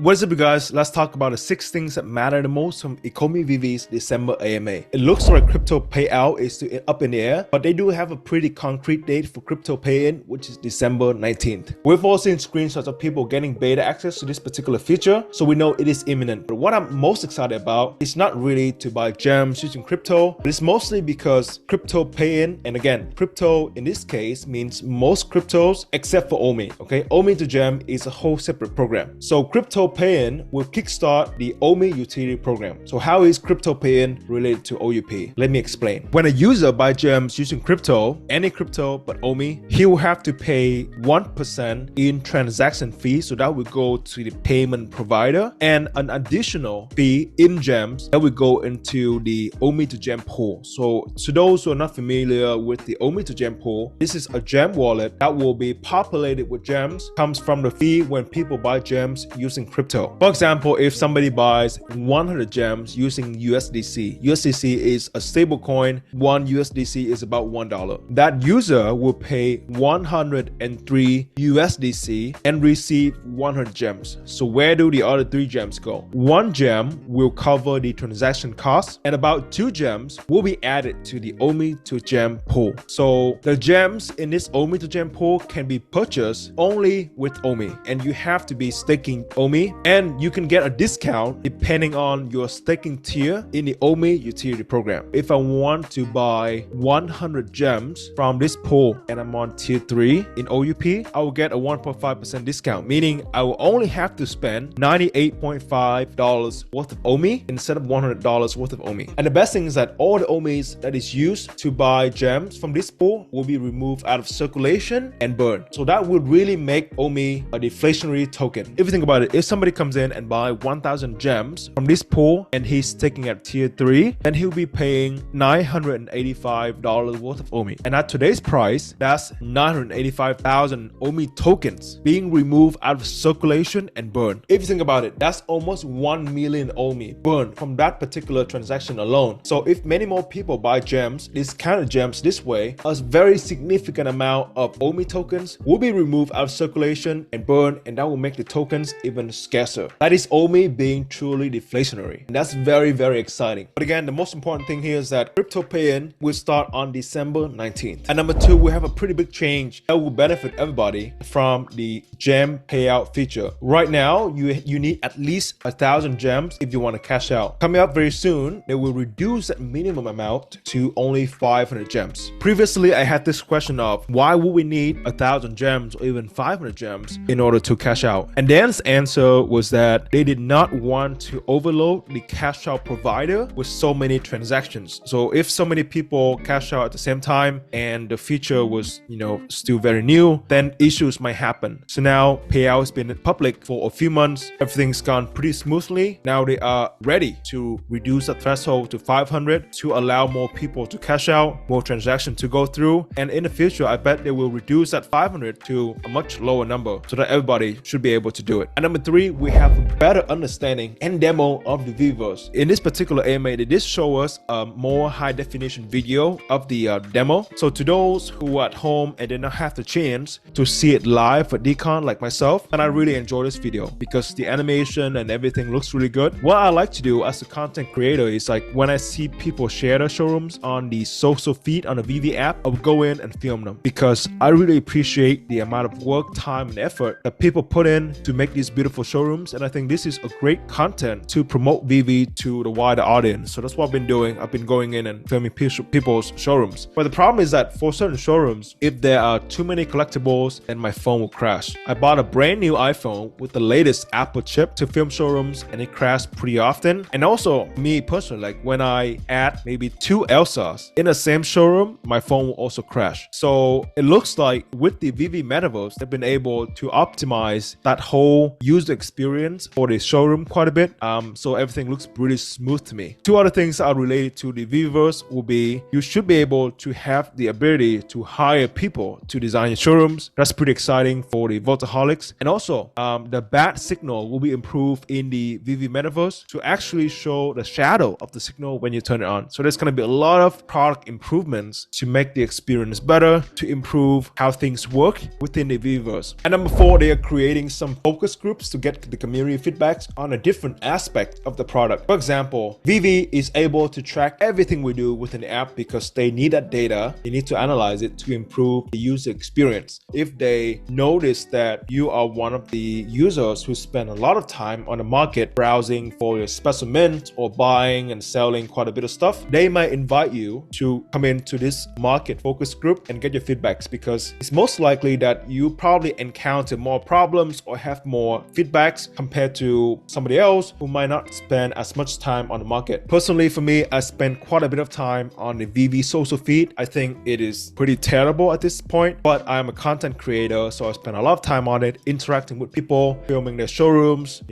What's up, you guys? Let's talk about the 6 things that matter the most from Ecomi VeVe's December AMA. It looks like crypto payout is still up in the air, but they do have a pretty concrete date for crypto pay in, which is December 19th. We've all seen screenshots of people getting beta access to this particular feature, so we know it is imminent. But what I'm most excited about is not really to buy gems using crypto, but it's mostly because crypto pay in, and again, crypto in this case means most cryptos except for OMI. Okay, OMI to gem is a whole separate program. So crypto pay in will kickstart the OMI Utility Program. So how is crypto pay in related to OUP? Let me explain. When a user buys gems using crypto, any crypto but OMI, he will have to pay 1% in transaction fee. So that will go to the payment provider, and an additional fee in gems that will go into the OMI to gem pool. So to those who are not familiar with the OMI to gem pool, this is a gem wallet that will be populated with gems, comes from the fee when people buy gems using crypto. For example, if somebody buys 100 gems using USDC, USDC is a stable coin. 1 USDC is about $1. That user will pay 103 USDC and receive 100 gems. So where do the other 3 gems go? 1 gem will cover the transaction costs, and about 2 gems will be added to the OMI to gem pool. So the gems in this OMI to gem pool can be purchased only with OMI, and you have to be staking OMI, and you can get a discount depending on your staking tier in the OMI Utility Program. If I want to buy 100 gems from this pool and I'm on tier 3 in OUP, I will get a 1.5% discount, meaning I will only have to spend $98.5 worth of OMI instead of $100 worth of OMI. And the best thing is that all the OMIs that is used to buy gems from this pool will be removed out of circulation and burned. So that would really make OMI a deflationary token. If you think about it, if somebody comes in and buy 1,000 gems from this pool and he's taking at tier 3, then he'll be paying $985 worth of OMI. And at today's price, that's 985,000 OMI tokens being removed out of circulation and burned. If you think about it, that's almost 1 million OMI burned from that particular transaction alone. So if many more people buy gems, this kind of gems this way, a very significant amount of OMI tokens will be removed out of circulation and burned, and that will make the tokens even scarcer. That is OMI being truly deflationary. And that's very, very exciting. But again, the most important thing here is that crypto pay in will start on December 19th. And number 2, we have a pretty big change that will benefit everybody from the gem payout feature. Right now, you need at least 1,000 gems if you want to cash out. Coming up very soon, they will reduce that minimum amount to only 500 gems. Previously, I had this question of why would we need 1,000 gems or even 500 gems in order to cash out? And Dan's answer was that they did not want to overload the cash out provider with so many transactions. So if so many people cash out at the same time and the feature was, still very new, then issues might happen. So now payout has been public for a few months. Everything's gone pretty smoothly. Now they are ready to reduce the threshold to 500 to allow more people to cash out, more transactions to go through. And in the future, I bet they will reduce that 500 to a much lower number so that everybody should be able to do it. And number 3, we have a better understanding and demo of the VeVeVerse. In this particular AMA, they did show us a more high definition video of the demo. So to those who are at home and did not have the chance to see it live for Decon like myself, and I really enjoy this video because the animation and everything looks really good. What I like to do as a content creator is like when I see people share their showrooms on the social feed on the VeVe app, I will go in and film them because I really appreciate the amount of work, time, and effort that people put in to make these beautiful showrooms. And I think this is a great content to promote VeVe to the wider audience. So that's what I've been doing. I've been going in and filming people's showrooms. But the problem is that for certain showrooms, if there are too many collectibles, then my phone will crash. I bought a brand new iPhone with the latest Apple chip to film showrooms, and it crashed pretty often. And also me personally, like when I add maybe 2 Elsas in the same showroom, my phone will also crash. So it looks like with the VeVe Metaverse, they've been able to optimize that whole user experience for the showroom quite a bit. So everything looks pretty smooth to me. 2 other things that are related to the VeVeVerse will be you should be able to have the ability to hire people to design your showrooms. That's pretty exciting for the Voltaholics. And also the bat signal will be improved in the VeVe Metaverse to actually show the shadow of the signal when you turn it on. So there's going to be a lot of product improvements to make the experience better, to improve how things work within the VeVeVerse. And number 4, they are creating some focus groups to get the community feedbacks on a different aspect of the product. For example, VeVe is able to track everything we do within the app because they need that data. They need to analyze it to improve the user experience. If they notice that you are one of the users who spend a lot of time on the market browsing for your special mint or buying and selling quite a bit of stuff, they might invite you to come into this market focus group and get your feedbacks, because it's most likely that you probably encounter more problems or have more feedbacks compared to somebody else who might not spend as much time on the market. Personally, for me, I spend quite a bit of time on the VeVe social feed. I think it is pretty terrible at this point, but I'm a content creator, so I spend a lot of time on it, interacting with people, filming their showrooms,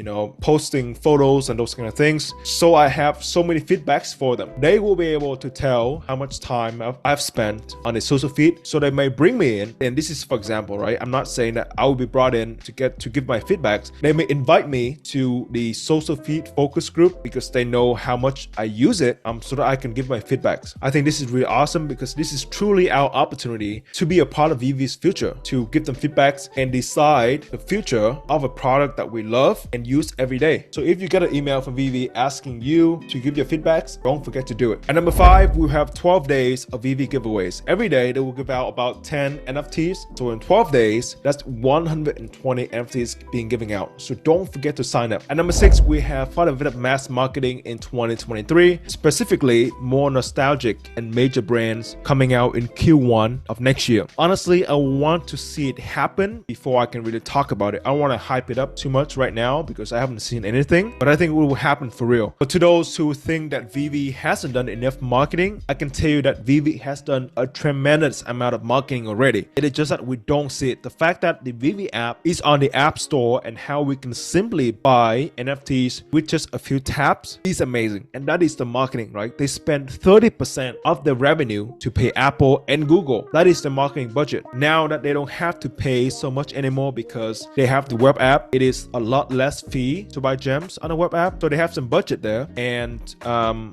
posting photos and those kind of things. So I have so many feedbacks for them. They will be able to tell how much time I've spent on the social feed, so they may bring me in. And this is, for example, right? I'm not saying that I will be brought in to give my feedbacks. They may invite me to the social feed focus group because they know how much I use it, so that I can give my feedbacks. I think this is really awesome because this is truly our opportunity to be a part of VeVe's future, to give them feedbacks and decide the future of a product that we love and use every day. So if you get an email from VeVe asking you to give your feedbacks, don't forget to do it. And number 5, we have 12 days of VeVe giveaways. Every day they will give out about 10 NFTs. So in 12 days, that's 120 NFTs being given out. So don't forget to sign up. And number 6, we have quite a bit of mass marketing in 2023, specifically more nostalgic and major brands coming out in Q1 of next year. Honestly, I want to see it happen before I can really talk about it. I don't want to hype it up too much right now because I haven't seen anything, but I think it will happen for real. But to those who think that VeVe hasn't done enough marketing, I can tell you that VeVe has done a tremendous amount of marketing already. It is just that we don't see it. The fact that the VeVe app is on the App Store and how we can simply buy NFTs with just a few taps is amazing. And that is the marketing, right? They spend 30% of their revenue to pay Apple and Google. That is the marketing budget. Now that they don't have to pay so much anymore because they have the web app, it is a lot less fee to buy gems on a web app. So they have some budget there. And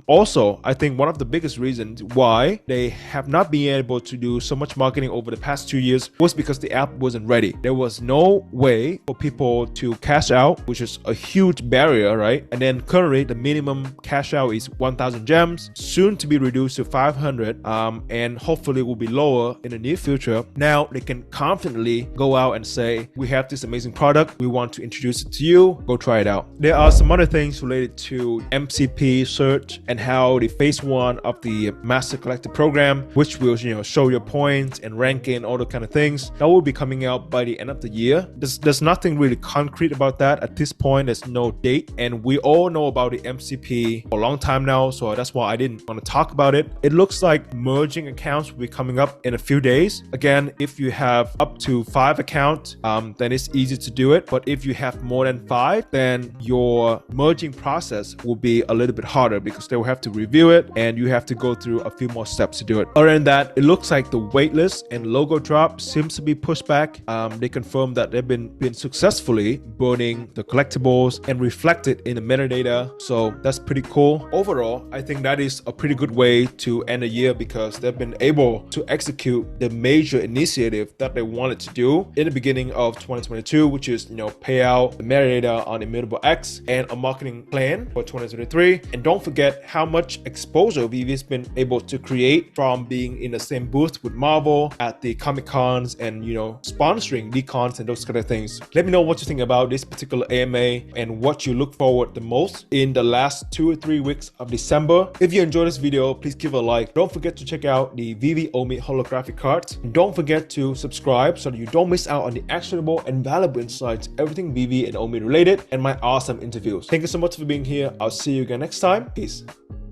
also, I think one of the biggest reasons why they have not been able to do so much marketing over the past 2 years was because the app wasn't ready. There was no way for people to cash out, which is a huge barrier, right? And then currently the minimum cash out is 1,000 gems, soon to be reduced to 500, and hopefully will be lower in the near future. Now they can confidently go out and say, we have this amazing product, we want to introduce it to you, go try it out. There are some other things related to MCP search and how the phase 1 of the Master Collector program, which will show your points and ranking, all the kind of things, that will be coming out by the end of the year. There's nothing really concrete about that at this point. There's no date, and we all know about the MCP for a long time now, so that's why I didn't want to talk about it. It looks like merging accounts will be coming up in a few days. Again, if you have up to 5 accounts, then it's easy to do it, but if you have more than 5, then your merging process will be a little bit harder because they will have to review it and you have to go through a few more steps to do it. Other than that, it looks like the waitlist and logo drop seems to be pushed back. They confirmed that they've been successfully burning the collectibles and reflected in the metadata, so that's pretty cool. Overall, I think that is a pretty good way to end the year because they've been able to execute the major initiative that they wanted to do in the beginning of 2022, which is pay out the metadata on Immutable X and a marketing plan for 2023. And don't forget how much exposure VeVe's been able to create from being in the same booth with Marvel at the Comic Cons and sponsoring decons and those kind of things. Let me know what you think about this particular AMA and what you look forward the most in the last 2 or 3 weeks of December. If you enjoyed this video, please give it a like. Don't forget to check out the VeVe OMI holographic cards. And don't forget to subscribe so that you don't miss out on the actionable and valuable insights, everything VeVe and OMI related, and my awesome interviews. Thank you so much for being here. I'll see you again next time. Peace.